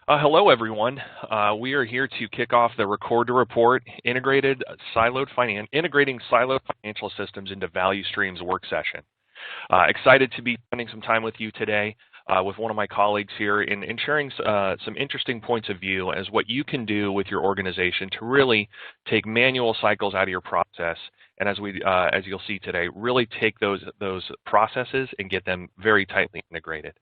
Hello, everyone. We are here to kick off the Record to Report integrating siloed financial systems into value streams work session. Excited to be spending some time with you today with one of my colleagues here in sharing some interesting points of view as what you can do with your organization to really take manual cycles out of your process, and as you'll see today, really take those processes and get them very tightly integrated.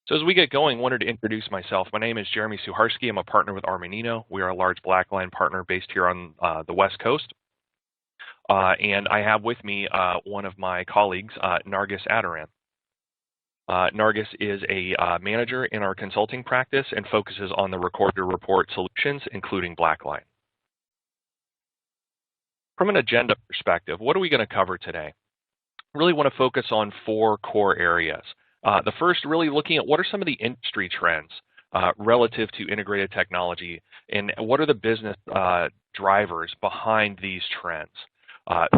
So as we get going, I wanted to introduce myself. My name is Jeremy Suharski. I'm a partner with Armanino. We are a large Blackline partner based here on the West Coast. And I have with me one of my colleagues, Nargis Adaran. Nargis is a manager in our consulting practice and focuses on the record-to-report solutions, including Blackline. From an agenda perspective, what are we going to cover today? Really want to focus on 4 core areas. The first, really looking at what are some of the industry trends relative to integrated technology, and what are the business drivers behind these trends.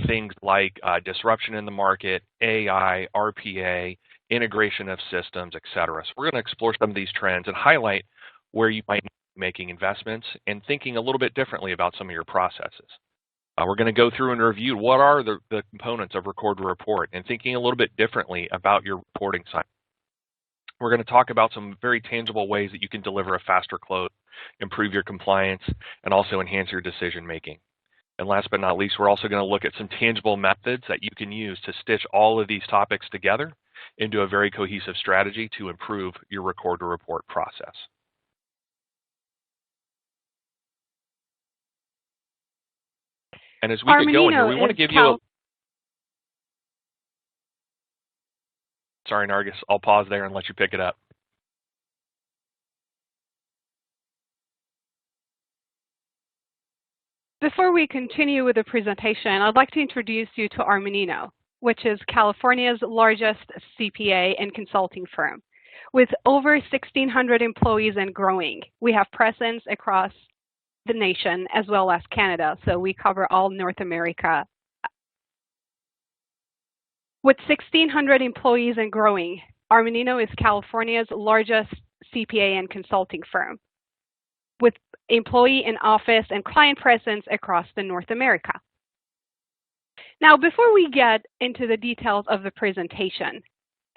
Things like disruption in the market, AI, RPA, integration of systems, etc. So we're going to explore some of these trends and highlight where you might be making investments and thinking a little bit differently about some of your processes. We're going to go through and review what are the components of Record to Report and thinking a little bit differently about your reporting cycle. We're going to talk about some very tangible ways that you can deliver a faster close, improve your compliance, and also enhance your decision making. And last but not least, we're also going to look at some tangible methods that you can use to stitch all of these topics together into a very cohesive strategy to improve your Record to Report process. And as we get going here, we want to give you Sorry, Nargis, I'll pause there and let you pick it up. Before we continue with the presentation, I'd like to introduce you to Armanino, which is California's largest CPA and consulting firm. With over 1,600 employees and growing, we have presence across the nation as well as Canada, so we cover all North America. With 1,600 employees and growing, Armanino is California's largest CPA and consulting firm, with employee and office and client presence across the North America. Now, before we get into the details of the presentation,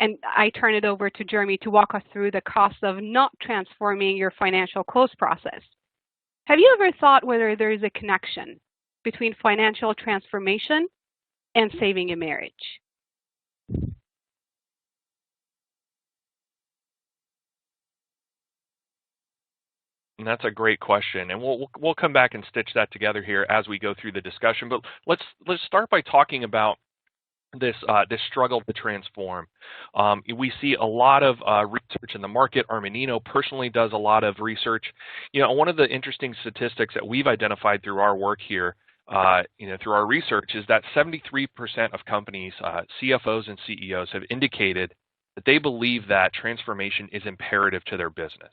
and I turn it over to Jeremy to walk us through the cost of not transforming your financial close process, have you ever thought whether there is a connection between financial transformation and saving a marriage? And that's a great question, and we'll come back and stitch that together here as we go through the discussion. But let's start by talking about this struggle to transform. We see a lot of research in the market. Armanino personally does a lot of research. One of the interesting statistics that we've identified through our work here, through our research, is that 73% of companies, CFOs and CEOs, have indicated that they believe that transformation is imperative to their business.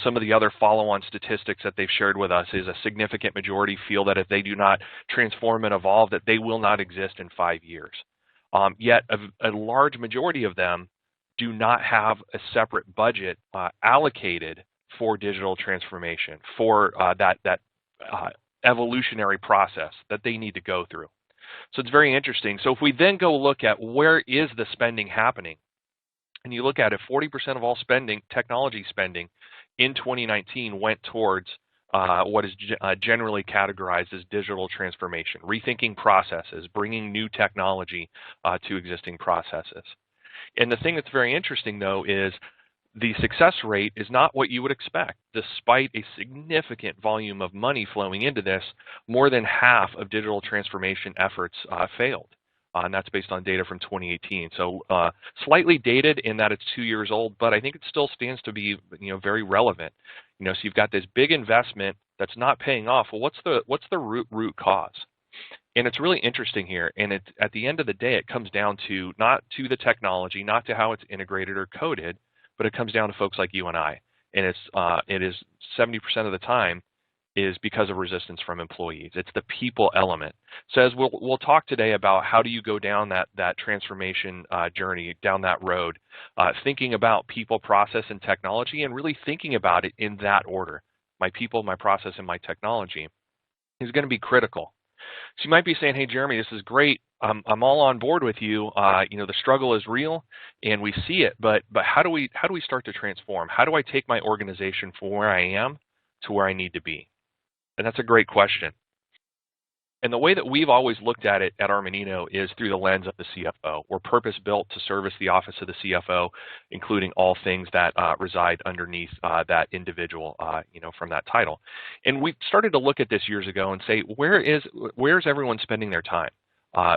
Some of the other follow-on statistics that they've shared with us is a significant majority feel that if they do not transform and evolve, that they will not exist in 5 years. Yet a large majority of them do not have a separate budget allocated for digital transformation, for that evolutionary process that they need to go through. So it's very interesting. So if we then go look at where is the spending happening, and you look at it, 40% of all spending, technology spending in 2019 went towards what is generally categorized as digital transformation, rethinking processes, bringing new technology to existing processes. And the thing that's very interesting, though, is the success rate is not what you would expect. Despite a significant volume of money flowing into this, more than half of digital transformation efforts failed. And that's based on data from 2018. So slightly dated in that it's 2 years old, but I think it still stands to be very relevant. So you've got this big investment that's not paying off. Well, what's the root cause? And it's really interesting here. And at the end of the day, it comes down to not to the technology, not to how it's integrated or coded, but it comes down to folks like you and I. And it is 70% of the time, is because of resistance from employees. It's the people element. So as we'll talk today about how do you go down that transformation journey, down that road, thinking about people, process, and technology, and really thinking about it in that order. My people, my process, and my technology is going to be critical. So you might be saying, hey, Jeremy, this is great. I'm all on board with you. The struggle is real and we see it, but how do we start to transform? How do I take my organization from where I am to where I need to be? And that's a great question. And the way that we've always looked at it at Armanino is through the lens of the CFO. We're purpose-built to service the office of the CFO, including all things that reside underneath that individual, from that title. And we started to look at this years ago and say, where's everyone spending their time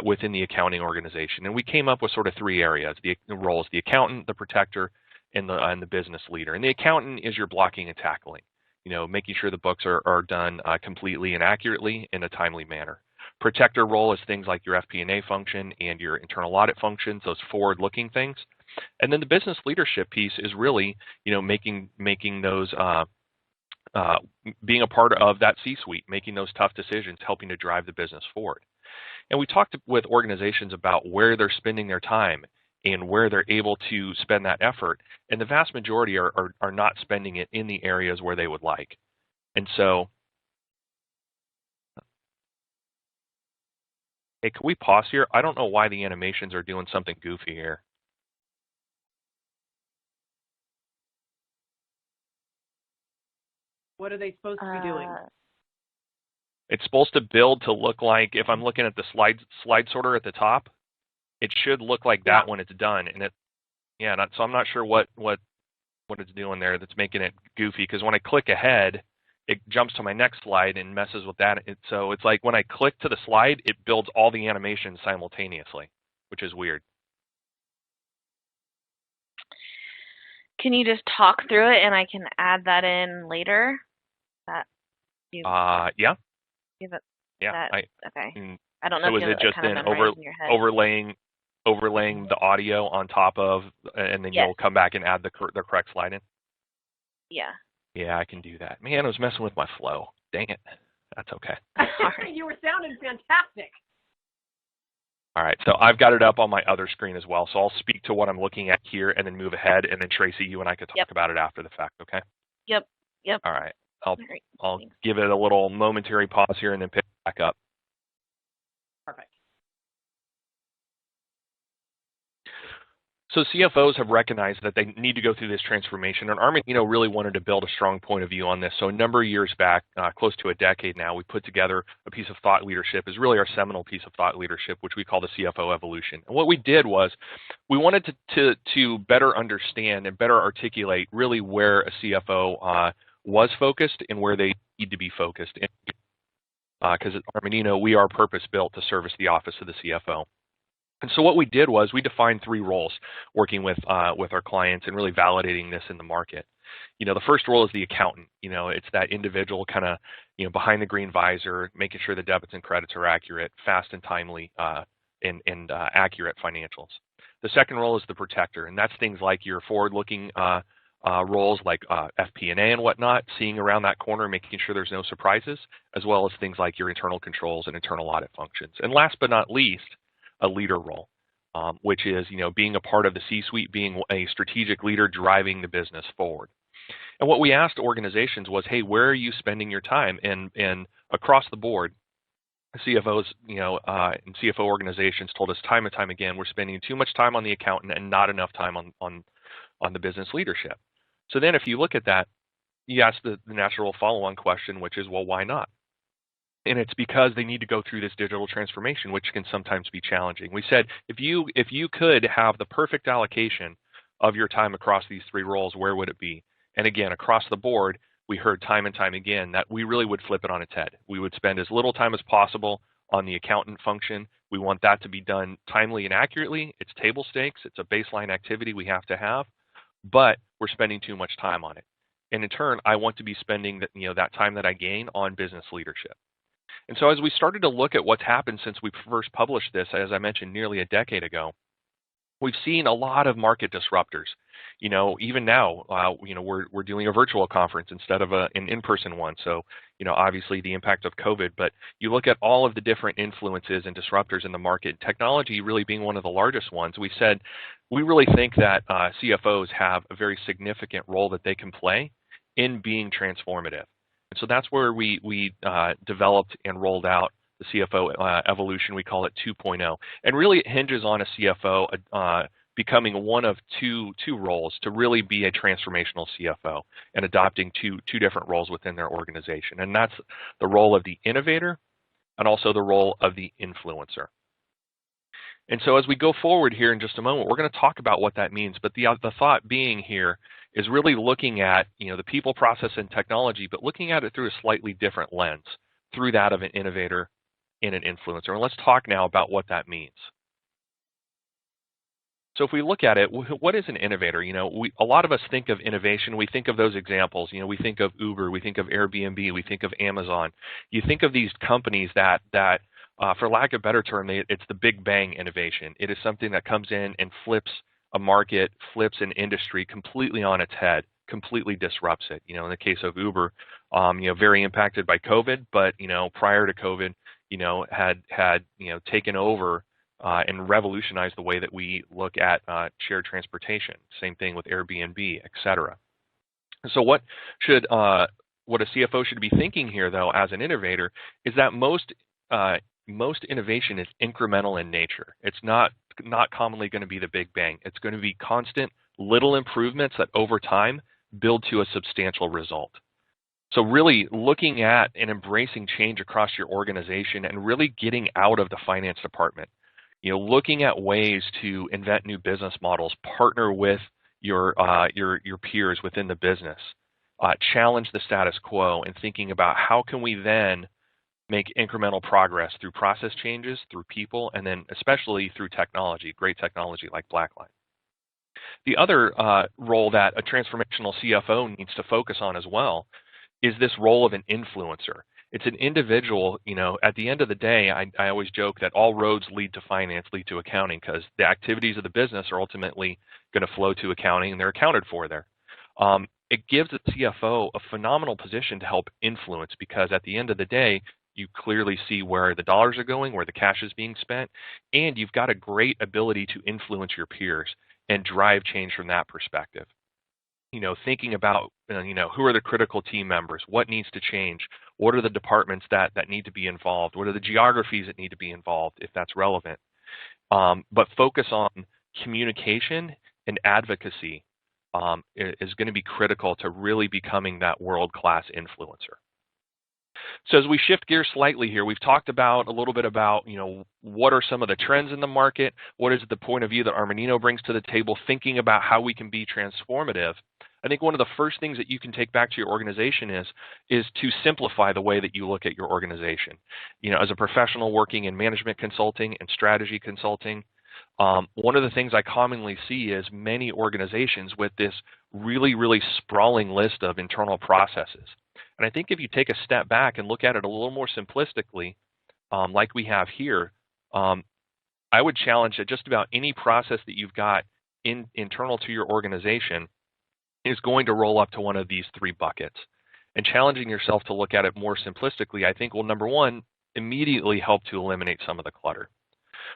within the accounting organization? And we came up with sort of three areas: the roles, the accountant, the protector, and the business leader. And the accountant is your blocking and tackling. Making sure the books are done completely and accurately in a timely manner. Protector role is things like your FP&A function and your internal audit functions, those forward-looking things. And then the business leadership piece is really, making those, being a part of that C-suite, making those tough decisions, helping to drive the business forward. And we talked with organizations about where they're spending their time and where they're able to spend that effort. And the vast majority are not spending it in the areas where they would like. And so, hey, can we pause here? I don't know why the animations are doing something goofy here. What are they supposed to be doing? It's supposed to build to look like, if I'm looking at the slide sorter at the top, it should look like that when it's done. And so I'm not sure what it's doing there that's making it goofy, because when I click ahead, it jumps to my next slide and messes with that. So it's like when I click to the slide, it builds all the animations simultaneously, which is weird. Can you just talk through it and I can add that in later? Yeah. Yeah. Okay. I don't know. So is it just then overlaying the audio on top of, and then you'll come back and add the correct slide in? Yeah. Yeah, I can do that. Man, I was messing with my flow. Dang it. That's okay. You were sounding fantastic. All right, so I've got it up on my other screen as well. So I'll speak to what I'm looking at here and then move ahead, and then Tracy, you and I could talk about it after the fact, okay? Yep. All right. I'll give it a little momentary pause here and then pick it back up. Perfect. So CFOs have recognized that they need to go through this transformation, and Armanino really wanted to build a strong point of view on this. So a number of years back, close to a decade now, we put together a piece of thought leadership. Is really our seminal piece of thought leadership, which we call the CFO Evolution. And what we did was we wanted to better understand and better articulate really where a CFO was focused and where they need to be focused. Because at Armanino, we are purpose-built to service the office of the CFO. And so what we did was we defined three roles working with our clients and really validating this in the market. The first role is the accountant. It's that individual kind of, behind the green visor, making sure the debits and credits are accurate, fast and timely, and accurate financials. The second role is the protector, and that's things like your forward-looking roles like FP&A and whatnot, seeing around that corner, making sure there's no surprises, as well as things like your internal controls and internal audit functions. And last but not least, a leader role, which is, being a part of the C-suite, being a strategic leader, driving the business forward. And what we asked organizations was, hey, where are you spending your time? And across the board, CFOs, and CFO organizations told us time and time again, we're spending too much time on the accountant and not enough time on the business leadership. So then if you look at that, you ask the natural follow-on question, which is, well, why not? And it's because they need to go through this digital transformation, which can sometimes be challenging. We said, if you could have the perfect allocation of your time across these three roles, where would it be? And again, across the board, we heard time and time again that we really would flip it on its head. We would spend as little time as possible on the accountant function. We want that to be done timely and accurately. It's table stakes. It's a baseline activity we have to have, but we're spending too much time on it. And in turn, I want to be spending that time that I gain on business leadership. And so as we started to look at what's happened since we first published this, as I mentioned, nearly a decade ago, we've seen a lot of market disruptors. Even now, we're doing a virtual conference instead of an in-person one. So, obviously the impact of COVID, but you look at all of the different influences and disruptors in the market, technology really being one of the largest ones. We said we really think that CFOs have a very significant role that they can play in being transformative. And so that's where we developed and rolled out the CFO Evolution. We call it 2.0. And really it hinges on a CFO becoming one of two roles to really be a transformational CFO and adopting two different roles within their organization. And that's the role of the innovator and also the role of the influencer. And so as we go forward here in just a moment, we're going to talk about what that means. But the thought being here is really looking at the people, process, and technology, but looking at it through a slightly different lens, through that of an innovator and an influencer. And let's talk now about what that means. So if we look at it, what is an innovator? A lot of us think of innovation. We think of those examples. We think of Uber, we think of Airbnb, we think of Amazon. You think of these companies that for lack of a better term, it's the big bang innovation. It is something that comes in and flips a market, flips an industry completely on its head, completely disrupts it. In the case of Uber, very impacted by COVID, but prior to COVID, had taken over and revolutionize the way that we look at shared transportation. Same thing with Airbnb, et cetera. So what a CFO should be thinking here, though, as an innovator, is that most innovation is incremental in nature. It's not commonly going to be the big bang. It's going to be constant little improvements that over time build to a substantial result. So really looking at and embracing change across your organization and really getting out of the finance department. Looking at ways to invent new business models, partner with your peers within the business, challenge the status quo, and thinking about how can we then make incremental progress through process changes, through people, and then especially through technology, great technology like Blackline. The other role that a transformational CFO needs to focus on as well is this role of an influencer. It's an individual, at the end of the day, I always joke that all roads lead to finance, lead to accounting, because the activities of the business are ultimately going to flow to accounting, and they're accounted for there. It gives the CFO a phenomenal position to help influence, because at the end of the day, you clearly see where the dollars are going, where the cash is being spent, and you've got a great ability to influence your peers and drive change from that perspective. Thinking about, who are the critical team members, what needs to change, what are the departments that need to be involved, what are the geographies that need to be involved, if that's relevant. But focus on communication and advocacy is going to be critical to really becoming that world-class influencer. So as we shift gears slightly here, we've talked about a little bit about, what are some of the trends in the market, what is the point of view that Armanino brings to the table, thinking about how we can be transformative. I think one of the first things that you can take back to your organization is to simplify the way that you look at your organization. As a professional working in management consulting and strategy consulting, one of the things I commonly see is many organizations with this really, really sprawling list of internal processes. And I think if you take a step back and look at it a little more simplistically, like we have here, I would challenge that just about any process that you've got internal to your organization is going to roll up to one of these three buckets. And challenging yourself to look at it more simplistically, I think will, number one, immediately help to eliminate some of the clutter.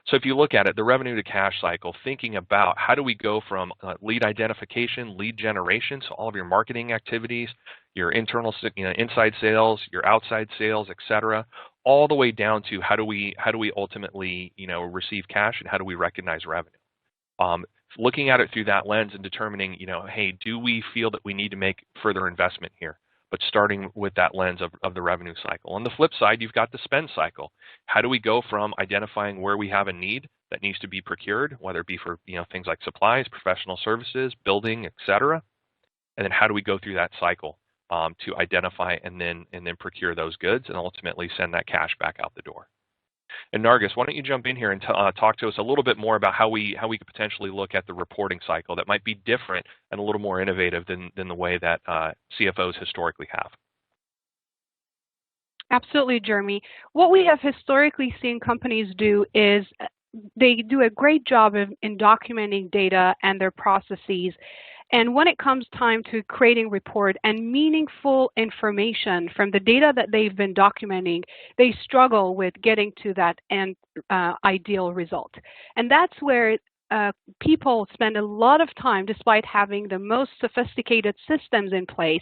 So if you look at it, the revenue to cash cycle, thinking about how do we go from lead identification, lead generation, so all of your marketing activities, your internal, inside sales, your outside sales, et cetera, all the way down to how do we ultimately, receive cash and how do we recognize revenue. Looking at it through that lens and determining, hey, do we feel that we need to make further investment here? But starting with that lens of the revenue cycle. On the flip side, you've got the spend cycle. How do we go from identifying where we have a need that needs to be procured, whether it be for things like supplies, professional services, building, et cetera, and then how do we go through that cycle to identify and then procure those goods and ultimately send that cash back out the door. And Nargis, why don't you jump in here and talk to us a little bit more about how we could potentially look at the reporting cycle that might be different and a little more innovative than the way that CFOs historically have. Absolutely, Jeremy. What we have historically seen companies do is they do a great job in documenting data and their processes And when it comes time to creating report and meaningful information from the data that they've been documenting, they struggle with getting to that end ideal result. And that's where people spend a lot of time, despite having the most sophisticated systems in place,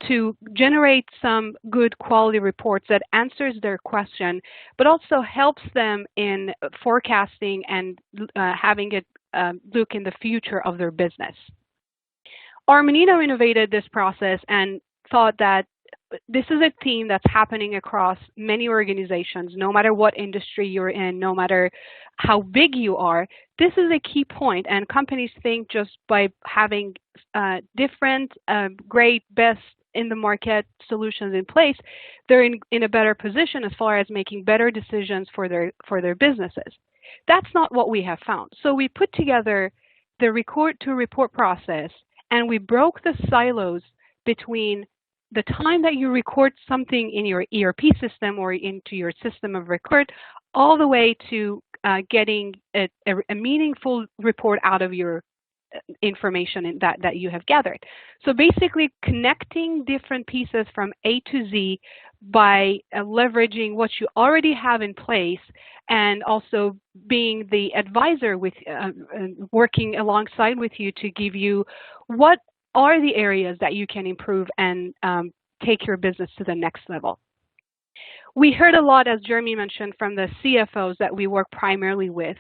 to generate some good quality reports that answers their question, but also helps them in forecasting and having it look in the future of their business. Armanino innovated this process and thought that this is a theme that's happening across many organizations, no matter what industry you're in, no matter how big you are. This is a key point, and companies think just by having different, great, best in the market solutions in place, they're in a better position as far as making better decisions for their businesses. That's not what we have found. So we put together the record-to-report process, and we broke the silos between the time that you record something in your ERP system or into your system of record, all the way to getting a meaningful report out of your information that you have gathered. So basically connecting different pieces from A to Z by leveraging what you already have in place, and also being the advisor with working alongside with you to give you what are the areas that you can improve and take your business to the next level. We heard a lot, as Jeremy mentioned, from the CFOs that we work primarily with,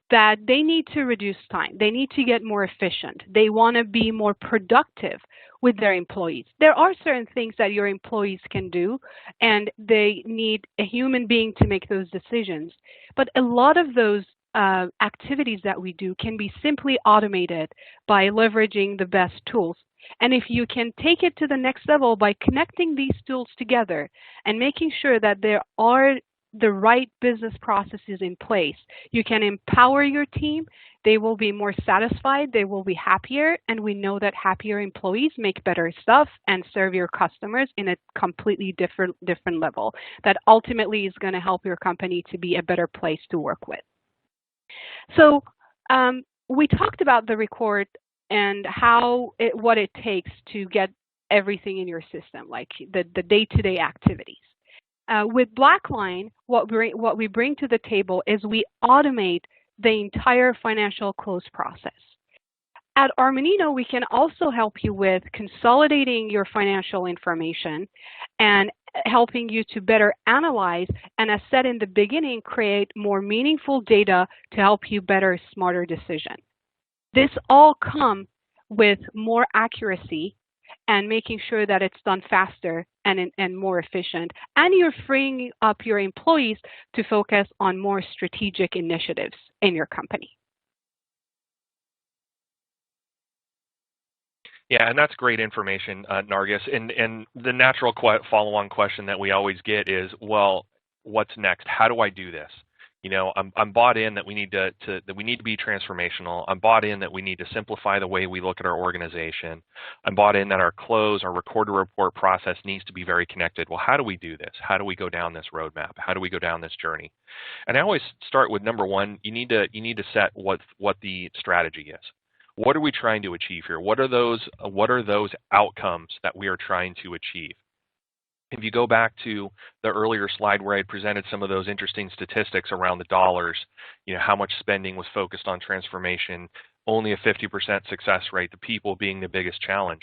that they need to reduce time. They need to get more efficient. They want to be more productive with their employees. There are certain things that your employees can do, and they need a human being to make those decisions. But a lot of those activities that we do can be simply automated by leveraging the best tools. And if you can take it to the next level by connecting these tools together and making sure that there are the right business processes in place, you can empower your team. They will be more satisfied, they will be happier, and we know that happier employees make better stuff and serve your customers in a completely different level that ultimately is going to help your company to be a better place to work with. So we talked about the record and what it takes to get everything in your system, like the day-to-day activities. With Blackline, what we bring to the table is we automate the entire financial close process. At Armanino, we can also help you with consolidating your financial information and helping you to better analyze and, as said in the beginning, create more meaningful data to help you better, smarter decision. This all comes with more accuracy and making sure that it's done faster and more efficient. And you're freeing up your employees to focus on more strategic initiatives in your company. Yeah, and that's great information, Nargis. And the natural follow-on question that we always get is, well, what's next? How do I do this? You know, I'm bought in that we need to be transformational. I'm bought in that we need to simplify the way we look at our organization. I'm bought in that our record-to-report process needs to be very connected. Well, how do we do this? How do we go down this roadmap? How do we go down this journey? And I always start with number one. You need to set what the strategy is. What are we trying to achieve here? What are those outcomes that we are trying to achieve? If you go back to the earlier slide where I presented some of those interesting statistics around the dollars, you know, how much spending was focused on transformation, only a 50% success rate, the people being the biggest challenge.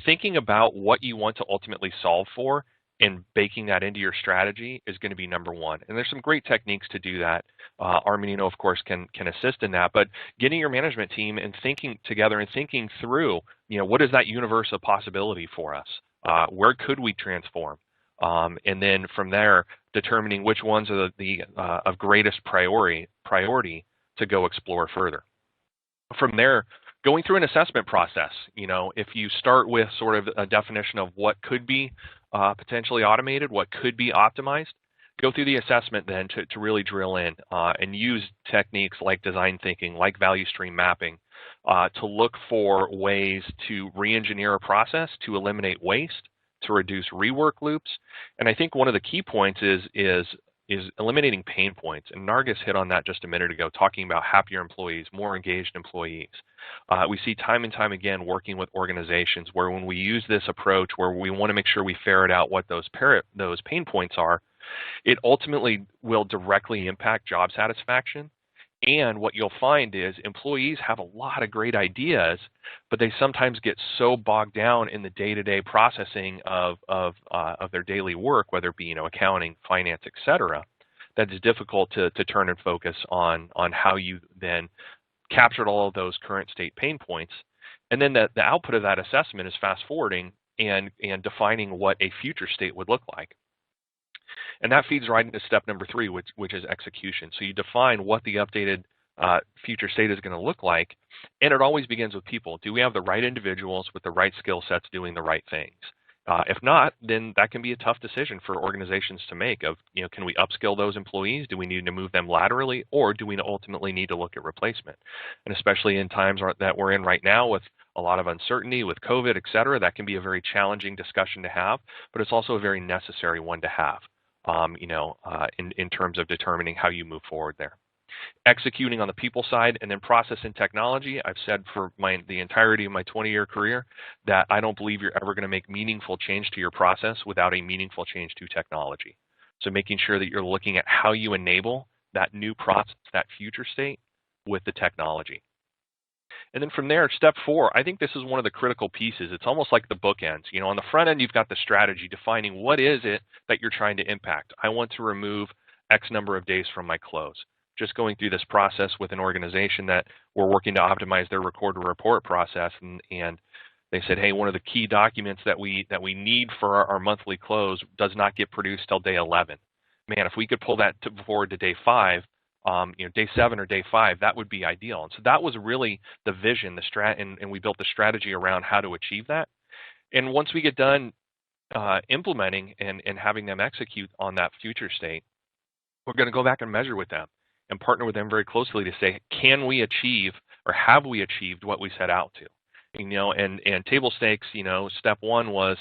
Thinking about what you want to ultimately solve for and baking that into your strategy is going to be number one. And there's some great techniques to do that. Armanino, of course, can assist in that. But getting your management team and thinking together and thinking through, you know, what is that universe of possibility for us? Where could we transform? And then from there, determining which ones are of greatest priority to go explore further. From there, going through an assessment process. You know, if you start with sort of a definition of what could be potentially automated, what could be optimized, go through the assessment then to really drill in and use techniques like design thinking, like value stream mapping, to look for ways to re-engineer a process, to eliminate waste, to reduce rework loops. And I think one of the key points is is eliminating pain points. And Nargis hit on that just a minute ago, talking about happier employees, more engaged employees. We see time and time again working with organizations where when we use this approach where we want to make sure we ferret out what those pain points are, it ultimately will directly impact job satisfaction. And what you'll find is employees have a lot of great ideas, but they sometimes get so bogged down in the day-to-day processing of their daily work, whether it be accounting, finance, etc., that it's difficult to turn and focus on how you then captured all of those current state pain points. And then the output of that assessment is fast forwarding and defining what a future state would look like. And that feeds right into step number 3, which is execution. So you define what the updated future state is going to look like, and it always begins with people. Do we have the right individuals with the right skill sets doing the right things? If not, then that can be a tough decision for organizations to make of, can we upskill those employees? Do we need to move them laterally, or do we ultimately need to look at replacement? And especially in times that we're in right now with a lot of uncertainty with COVID, et cetera, that can be a very challenging discussion to have, but it's also a very necessary one to have. In terms of determining how you move forward there. Executing on the people side, and then process and technology. I've said for the entirety of my 20-year career that I don't believe you're ever going to make meaningful change to your process without a meaningful change to technology. So making sure that you're looking at how you enable that new process, that future state with the technology. And then from there, step 4, I think this is one of the critical pieces. It's almost like the bookends. On the front end, you've got the strategy defining what is it that you're trying to impact. I want to remove X number of days from my close. Just going through this process with an organization that we're working to optimize their record to report process, and they said, hey, one of the key documents that we need for our monthly close does not get produced till day 11. Man, if we could pull that forward to day 5, day 7 or day 5, that would be ideal. And so that was really the vision, and we built the strategy around how to achieve that. And once we get done implementing and having them execute on that future state, we're going to go back and measure with them and partner with them very closely to say, can we achieve or have we achieved what we set out to? And table stakes, step 1 was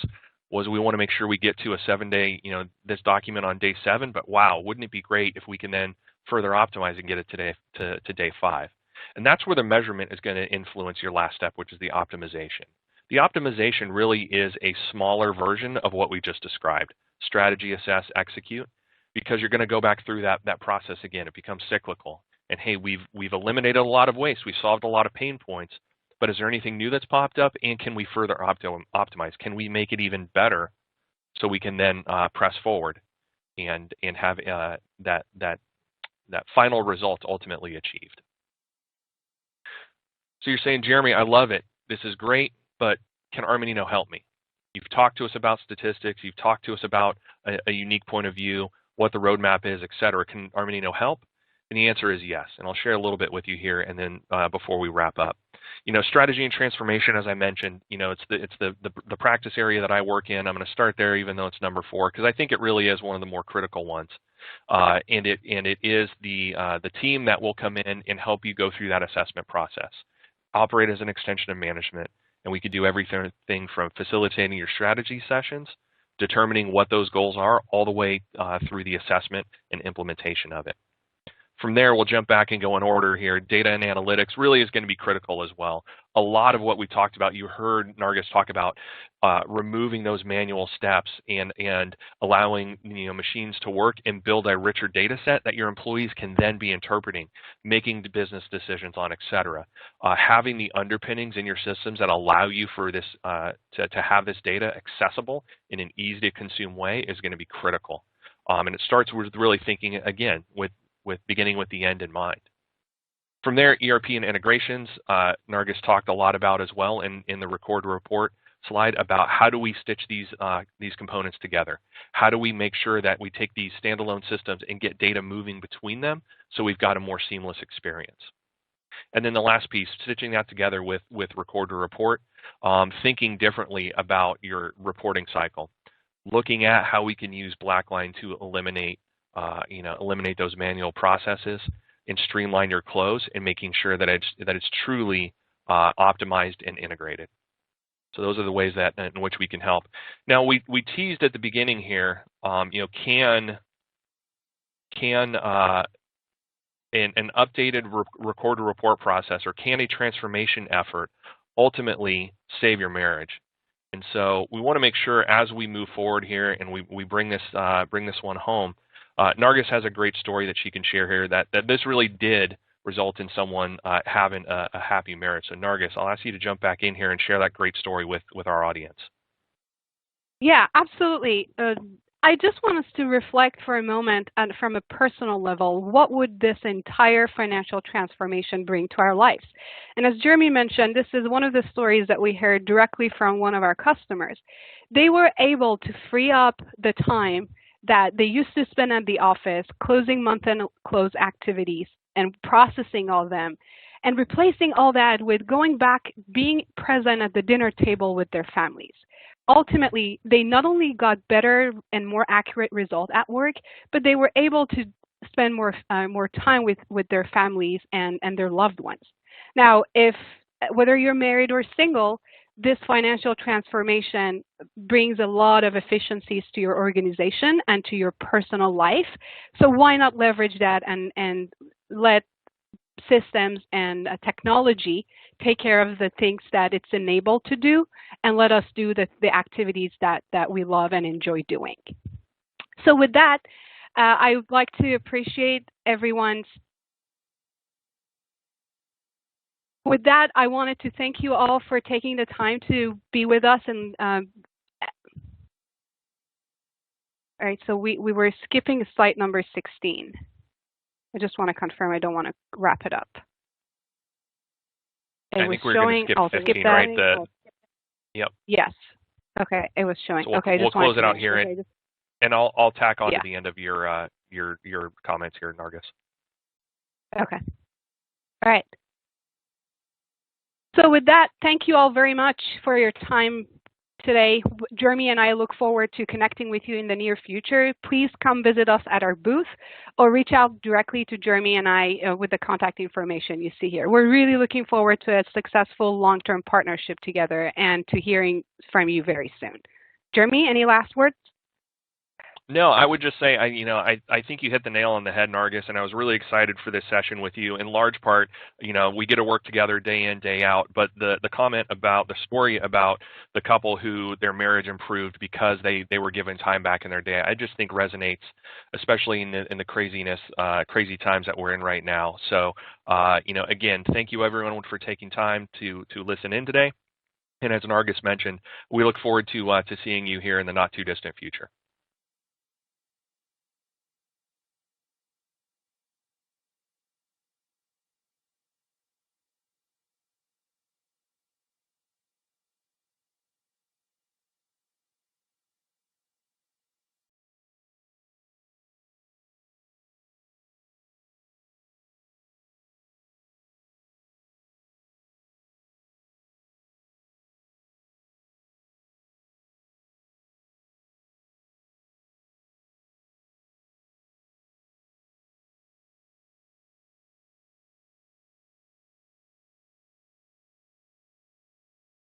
we want to make sure we get to a 7-day, this document on day 7, but wow, wouldn't it be great if we can then further optimize and get it to day 5. And that's where the measurement is going to influence your last step, which is the optimization. The optimization really is a smaller version of what we just described. Strategy, assess, execute, because you're going to go back through that process again. It becomes cyclical. And hey, we've eliminated a lot of waste. We solved a lot of pain points. But is there anything new that's popped up? And can we further optimize? Can we make it even better so we can then press forward and have that final result ultimately achieved? So you're saying, Jeremy, I love it. This is great, but can Armanino help me? You've talked to us about statistics. You've talked to us about a unique point of view, what the roadmap is, et cetera. Can Armanino help? And the answer is yes. And I'll share a little bit with you here, and then before we wrap up. Strategy and transformation, as I mentioned, it's the practice area that I work in. I'm going to start there, even though it's number 4, because I think it really is one of the more critical ones. And it is the team that will come in and help you go through that assessment process, operate as an extension of management, and we could do everything from facilitating your strategy sessions, determining what those goals are, all the way through the assessment and implementation of it. From there, we'll jump back and go in order here. Data and analytics really is going to be critical as well. A lot of what we talked about, you heard Nargis talk about removing those manual steps and allowing machines to work and build a richer data set that your employees can then be interpreting, making business decisions on, et cetera. Having the underpinnings in your systems that allow you for this to have this data accessible in an easy to consume way is going to be critical. And it starts with really thinking, again, with beginning with the end in mind. From there, ERP and integrations, Nargis talked a lot about as well in the record to report slide about how do we stitch these components together? How do we make sure that we take these standalone systems and get data moving between them so we've got a more seamless experience? And then the last piece, stitching that together with record to report, thinking differently about your reporting cycle, looking at how we can use Blackline to eliminate those manual processes and streamline your close, and making sure that it's truly optimized and integrated. So those are the ways in which we can help. Now we teased at the beginning here, can can an updated record to report process, or can a transformation effort ultimately save your marriage? And so we want to make sure as we move forward here and we bring this one home, Nargis has a great story that she can share here that this really did result in someone having a happy marriage. So Nargis, I'll ask you to jump back in here and share that great story with our audience. Yeah, absolutely. I just want us to reflect for a moment and from a personal level, what would this entire financial transformation bring to our lives? And as Jeremy mentioned, this is one of the stories that we heard directly from one of our customers. They were able to free up the time that they used to spend at the office closing month-end close activities and processing all of them, and replacing all that with going back, being present at the dinner table with their families. Ultimately, they not only got better and more accurate results at work, but they were able to spend more time with their families and their loved ones. Now, whether you're married or single, this financial transformation brings a lot of efficiencies to your organization and to your personal life. So why not leverage that and let systems and technology take care of the things that it's enabled to do, and let us do the activities that we love and enjoy doing. So with that, I would like to appreciate everyone's. With that, I wanted to thank you all for taking the time to be with us. And all right, so we were skipping slide number 16. I just want to confirm I don't want to wrap it up. I think we're going to skip 15, right? Yep. Yes. Okay, it was showing. So we'll close it out here, and I'll tack on to the end of your comments here, Nargis. Okay. All right. So with that, thank you all very much for your time today. Jeremy and I look forward to connecting with you in the near future. Please come visit us at our booth or reach out directly to Jeremy and I with the contact information you see here. We're really looking forward to a successful long-term partnership together and to hearing from you very soon. Jeremy, any last words? No, I would just say, I think you hit the nail on the head, Nargis, and I was really excited for this session with you. In large part, we get to work together day in, day out, but the comment about the story about the couple who their marriage improved because they were given time back in their day, I just think resonates, especially in the crazy times that we're in right now. So, again, thank you everyone for taking time to listen in today. And as Nargis mentioned, we look forward to seeing you here in the not too distant future.